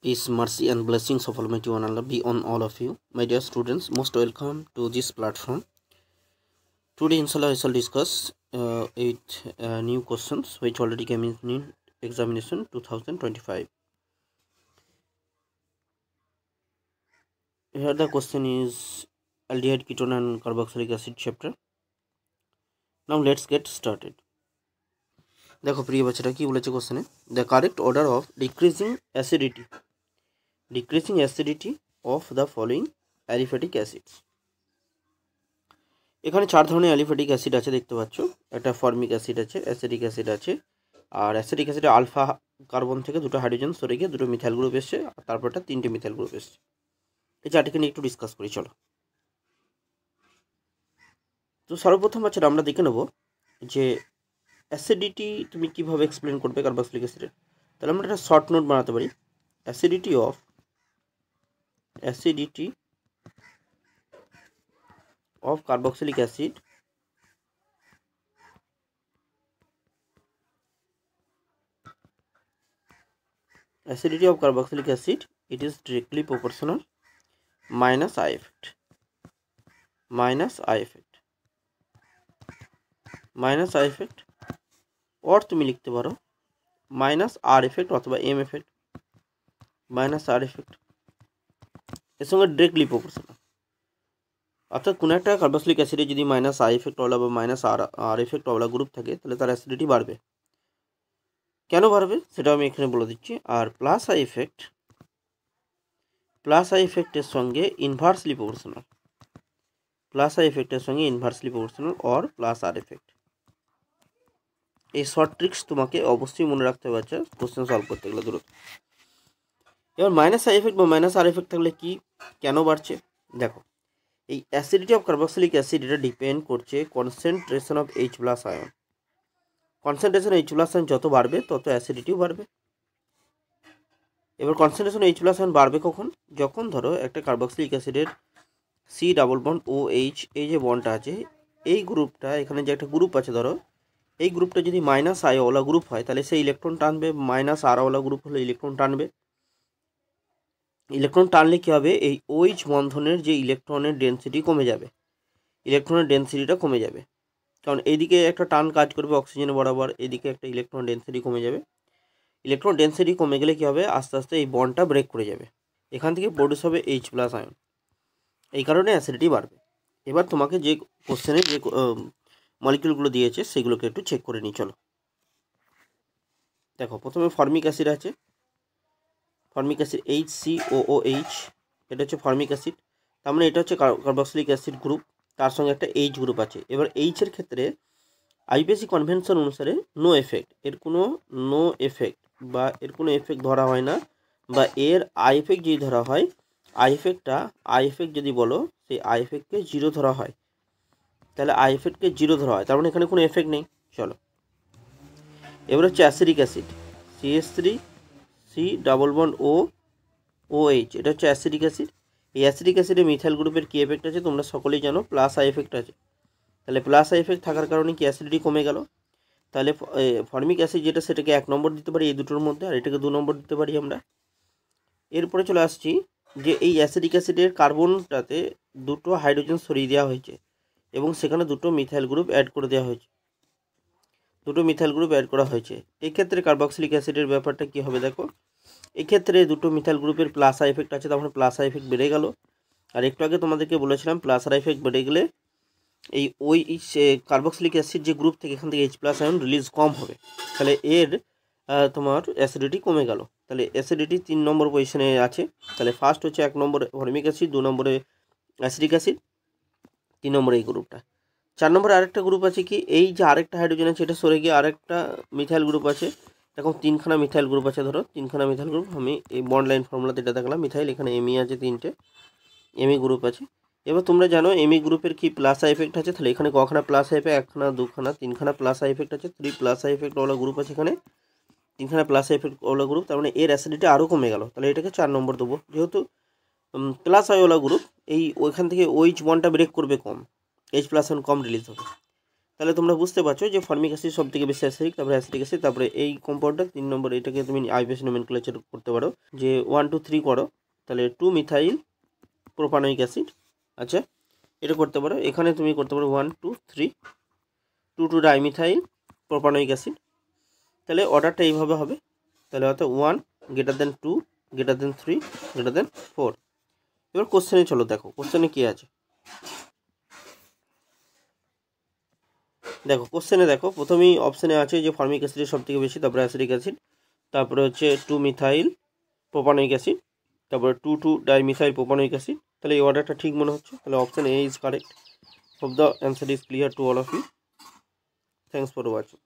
Peace, mercy, and blessings of Almighty One Allah be on all of you. My dear students, most welcome to this platform. Today, inshallah, I shall discuss 8 new questions which already came in examination 2025. Here the question is aldehyde, ketone, and carboxylic acid chapter. Now let's get started. দেখো প্রিয় বাচ্চারা কি বলেছে কোশ্চেনে, the correct order of decreasing acidity of the following aliphatic acids. এখানে 4 ধরনের aliphatic acid আছে, দেখতে পাচ্ছ। একটা ফর্মিক অ্যাসিড আছে, অ্যাসিডিক অ্যাসিড আছে, আর অ্যাসিডিক অ্যাসিডে আলফা কার্বন থেকে 2টো হাইড্রোজেন সরে গিয়ে 2টো মিথাইল গ্রুপ এসছে, আর তারপরটা 3টে মিথাইল গ্রুপ এসছে। এই চারটিকে নিয়ে একটু ডিসকাস করি, চলো। তো সর্বপ্রথম বাচ্চারা আমরা দেখে নেব যে অ্যাসিডিটি তুমি কিভাবে এক্সপ্লেন করবে কার্বক্সিলিক অ্যাসিডের। তাহলে আমরা একটা শর্ট নোট বানাতে পারি, acidity of carboxylic acid it is directly proportional minus I effect or তুমি লিখতে পারো মাইনাস আর এফেক্ট অথবা এম এফেক্ট, মাইনাস আর এফেক্ট এর সঙ্গে ডিরেক্টলি প্রপোর্শনাল। অর্থাৎ কোনো একটা কার্বক্সিলিক অ্যাসিডে যদি মাইনাস আই এফেক্ট ওয়ালা বা মাইনাস আর এফেক্ট ওয়ালা গ্রুপ থাকে, তাহলে তার অ্যাসিডিটি বাড়বে। কেন বাড়বে সেটা আমি এখানে বলে দিচ্ছি। আর প্লাস আই এফেক্টের সঙ্গে inversely proportional or plus R effect. এই শর্ট ট্রিক্স তোমাকে অবশ্যই মনে রাখতে হবে বাচ্চা, কোশ্চেন সলভ করতে গেলে দূরত্ব। এবার মাইনাস আই এফেক্ট বা মাইনাস আর এফেক্ট থাকলে কি কেন বাড়ছে দেখো। এই অ্যাসিডিটি অফ কার্বক্সিলিক অ্যাসিড এটা ডিপেন্ড করছে concentration of H+ ion. Concentration H+ ion যত বাড়বে তত অ্যাসিডিটিও বাড়বে। এবার কনসেন্ট্রেশন H+ আয়ন বাড়বে কখন, যখন ধরো একটা কার্বক্সিলিক অ্যাসিডের C+OH এই যে বন্ডটা আছে, এই গ্রুপটা এখানে যে একটা গ্রুপ আছে ধরো, এই গ্রুপটা যদি মাইনাস আইওয়ালা গ্রুপ হয় তাহলে সেই ইলেকট্রন টানবে, মাইনাস আরওয়ালা গ্রুপ হলে ইলেকট্রন টানবে। ইলেকট্রন টানলে কী হবে, এই OH বন্ধনের যে ইলেকট্রনের ডেন্সিটি কমে যাবে, ইলেকট্রনের ডেন্সিটিটা কমে যাবে। কারণ এইদিকে একটা টান কাজ করবে অক্সিজেনের বরাবর, এদিকে একটা ইলেকট্রন ডেন্সিটি কমে যাবে। ইলেকট্রন ডেন্সিটি কমে গেলে কী হবে, আস্তে আস্তে এই বন্ডটা ব্রেক করে যাবে, এখান থেকে প্রডিউস হবে H+ আয়ন। এই কারণে অ্যাসিডিটি বাড়বে। এবার তোমাকে যে কোশ্চেনে যে মলিকিউলগুলো দিয়েছে সেগুলোকে একটু চেক করে নিই, চলো। দেখো প্রথমে ফর্মিক অ্যাসিড আছে, ফর্মিক অ্যাসিড HCOOH, এটা হচ্ছে ফর্মিক অ্যাসিড। তার মানে এটা হচ্ছে কার্বক্সিলিক অ্যাসিড গ্রুপ, তার সঙ্গে একটা H গ্রুপ আছে। এবার এইচের ক্ষেত্রে আইপিএসি কনভেনশন অনুসারে নো এফেক্ট, এর কোনো এফেক্ট ধরা হয় না, বা এর আই এফেক্ট যদি ধরা হয়, আই এফেক্ট যদি বলো সেই আই এফেক্টকে 0 ধরা হয়, তাহলে আই এফেক্টকে 0 ধরা হয়, তার মানে এখানে কোনো এফেক্ট নেই। চলো এবার হচ্ছে অ্যাসিডিক অ্যাসিড CH3COOH, এটা হচ্ছে অ্যাসিডিক অ্যাসিড। এই অ্যাসিডিক অ্যাসিডে মিথাইল গ্রুপের কী এফেক্ট আছে তোমরা সকলেই জানো, প্লাস আই এফেক্ট আছে। তাহলে প্লাস আই এফেক্ট থাকার কারণে কি অ্যাসিডিটি কমে গেল। তাহলে ফর্মিক অ্যাসিড যেটা সেটাকে 1 নম্বর দিতে পারি এই দুটোর মধ্যে, আর এটাকে 2 নম্বর দিতে পারি আমরা। এরপরে চলে আসছি যে এই অ্যাসিডিক অ্যাসিডের কার্বনটাতে 2টো হাইড্রোজেন সরিয়ে দেওয়া হয়েছে এবং সেখানে 2টো মিথাইল গ্রুপ অ্যাড করে দেওয়া হয়েছে, 2টো মিথাইল গ্রুপ অ্যাড করা হয়েছে। এক্ষেত্রে কার্বক্সিলিক অ্যাসিডের ব্যাপারটা কী হবে দেখো, এক্ষেত্রে 2টো মিথাইল গ্রুপের প্লাস আই এফেক্ট আছে, তখন প্লাস আই এফেক্ট বেড়ে গেল। আর একটু আগে তোমাদেরকে বলেছিলাম প্লাস আই এফেক্ট বেড়ে গেলে এই কার্বক্সিলিক অ্যাসিড যে গ্রুপ থেকে এখান থেকে H+ আয়ন রিলিজ কম হবে, তাহলে এর তোমার অ্যাসিডিটি কমে গেল। তাহলে অ্যাসিডিটি 3 নম্বর পজিশনে আছে। তাহলে ফার্স্ট হচ্ছে 1 নম্বরে ফর্মিক অ্যাসিড, 2 নম্বরে অ্যাসিডিক অ্যাসিড, 3 নম্বরে এই গ্রুপটা। 4 নম্বরে আরেকটা গ্রুপ আছে কি, এই যে আরেকটা হাইড্রোজেন আছে এটা সরে গিয়ে আরেকটা মিথাইল গ্রুপ আছে। এখন 3খানা মিথাইল গ্রুপ আছে, ধরো 3খানা মিথাইল গ্রুপ, আমি এই বন্ড লাইন ফর্মুলাতে এটা দেখালাম মিথাইল, এখানে এমই আছে 3টে এমই গ্রুপ আছে। এবার তোমরা জানো এমই গ্রুপের কি প্লাস আই এফেক্ট আছে, তাহলে এখানে কখানা প্লাস আই এফেক্ট, 1খানা 2খানা 3খানা প্লাস আই এফেক্ট আছে, 3 প্লাস আই এফেক্ট ওয়ালা গ্রুপ আছে এখানে, 3খানা প্লাস আই এফেক্ট ওয়ালা গ্রুপ, তার মানে এর অ্যাসিডিটি আরও কমে গেল। তাহলে এটাকে 4 নম্বর দেবো, যেহেতু প্লাস আইওয়ালা গ্রুপ এই ওইখান থেকে OH বন্ডটা ব্রেক করবে কম, H+ আয়ন কম রিলিজ হবে। তাহলে তোমরা বুঝতে পারছো যে ফর্মিক অ্যাসিড সব থেকে বেশি অ্যাসিডিক, তারপরে অ্যাসিডিক অ্যাসিড, তারপরে এই কম্পাউন্ডটা 3 নম্বর, এটাকে তুমি আইপিএস নোমেনক্লেচার করতে পারো যে 1 2 3 করো, তাহলে 2 মিথাইল প্রোপানোয়িক অ্যাসিড। আচ্ছা, এটা করতে পারো। এখানে তুমি করতে পারো 1 2 3 2 2 ডাইমিথাইল প্রোপানোয়িক অ্যাসিড। তাহলে অর্ডারটা এইভাবে হবে। তাহলে অর্থাৎ 1 greater than 2 greater than 3 greater than 4। এবার কোশ্চেনে চলো, দেখো কোশ্চেনে কী আছে। দেখো কোশ্চেনে দেখো, প্রথমেই অপশানে আছে যে ফর্মিক অ্যাসিডের সব থেকে বেশি, তারপরে অ্যাসিডিক অ্যাসিড, তারপরে হচ্ছে 2 মিথাইল প্রোপানোয়িক অ্যাসিড, তারপরে 2 2 ডাইমিথাইল প্রোপানোয়িক অ্যাসিড। তাহলে এই অর্ডারটা ঠিক মনে হচ্ছে। তাহলে option A is correct. Hope the answer is clear to all of you. Thanks for watching.